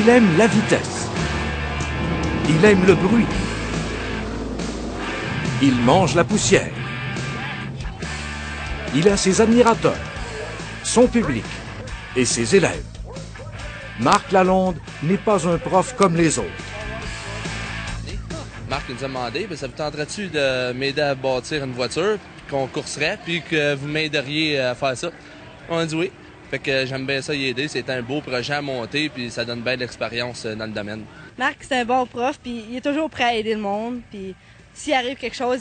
Il aime la vitesse. Il aime le bruit. Il mange la poussière. Il a ses admirateurs, son public et ses élèves. Marc Lalonde n'est pas un prof comme les autres. Marc nous a demandé, ça vous tenterait-tu de m'aider à bâtir une voiture, qu'on courserait, puis que vous m'aideriez à faire ça? On a dit oui. Fait que j'aime bien ça y aider. C'est un beau projet à monter, puis ça donne bien de l'expérience dans le domaine. Marc, c'est un bon prof, puis il est toujours prêt à aider le monde, puis s'il arrive quelque chose,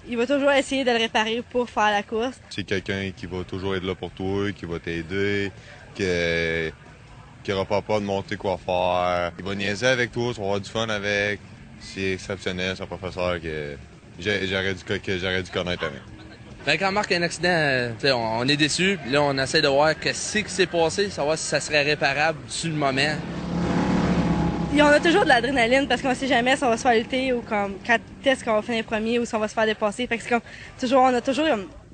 il va toujours essayer de le réparer pour faire la course. C'est quelqu'un qui va toujours être là pour toi, qui va t'aider, qui n'aura pas peur de montrer quoi faire. Il va niaiser avec toi, tu vas avoir du fun avec. C'est exceptionnel, c'est un professeur que j'aurais dû connaître avant. Ben, quand Marc a un accident, on est déçus. Là, on essaie de voir qu'est-ce qui s'est passé, savoir si ça serait réparable sur le moment. Et on a toujours de l'adrénaline parce qu'on sait jamais si on va se faire lutter ou quand est-ce qu'on va finir premier ou si on va se faire dépasser. Fait que c'est comme toujours, on a toujours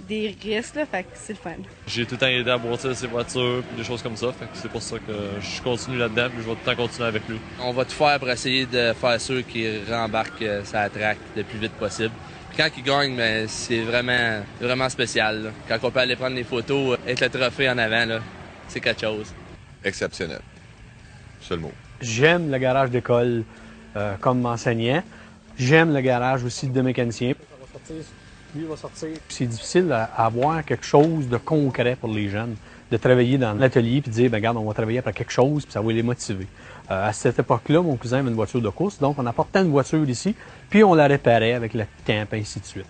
des risques, là, fait que c'est le fun. J'ai tout le temps aidé à bâtir ses voitures et des choses comme ça, fait que c'est pour ça que je continue là-dedans puis je vais tout le temps continuer avec lui. On va tout faire pour essayer de faire sûr qu'il rembarque sa track le plus vite possible. Puis quand il gagne, ben, c'est vraiment spécial, là. Quand on peut aller prendre les photos avec le trophée en avant, là, c'est quelque chose. Exceptionnel. Seul mot. J'aime le garage d'école comme enseignant. J'aime le garage aussi de mécanicien. Lui va sortir. C'est difficile à avoir quelque chose de concret pour les jeunes, de travailler dans l'atelier puis de dire, ben regarde, on va travailler après quelque chose puis ça va les motiver. À cette époque-là, mon cousin avait une voiture de course, donc on apportait une voiture ici, puis on la réparait avec le temps, ainsi de suite.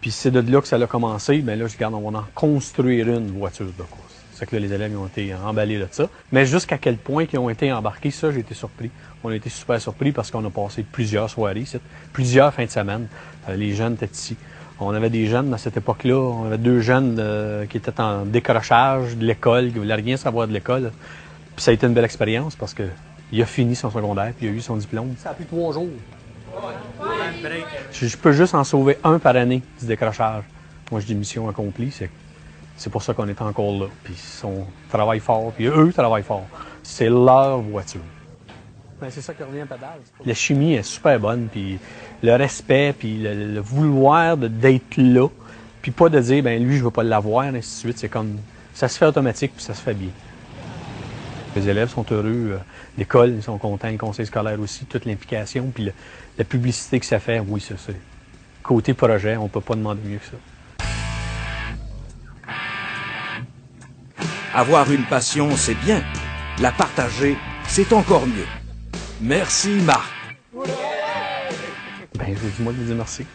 Puis c'est de là que ça a commencé. Ben là, je regarde, on va en construire une voiture de course. C'est que là, les élèves ont été emballés de ça. Mais jusqu'à quel point ils ont été embarqués, ça, j'ai été surpris. On a été super surpris parce qu'on a passé plusieurs soirées ici, plusieurs fins de semaine. Les jeunes étaient ici. On avait des jeunes à cette époque-là. On avait 2 jeunes qui étaient en décrochage de l'école, qui ne voulaient rien savoir de l'école. Puis ça a été une belle expérience parce qu'il a fini son secondaire puis il a eu son diplôme. Ça a pris 3 jours. Je peux juste en sauver un par année du décrochage. Moi, je dis mission accomplie. C'est pour ça qu'on est encore là. Puis on travaille fort, puis eux travaillent fort. C'est leur voiture. Ben, c'est ça qui revient à pédale. La chimie est super bonne, puis le respect, puis le vouloir d'être là, puis pas de dire, ben lui, je veux pas l'avoir, ainsi de suite. C'est comme, ça se fait automatique, puis ça se fait bien. Les élèves sont heureux, l'école, ils sont contents, le conseil scolaire aussi, toute l'implication, puis la publicité que ça fait, oui, ça c'est. Côté projet, on peut pas demander mieux que ça. Avoir une passion, c'est bien. La partager, c'est encore mieux. Merci, Marc. Ben, je vous dis moi de vous dire merci.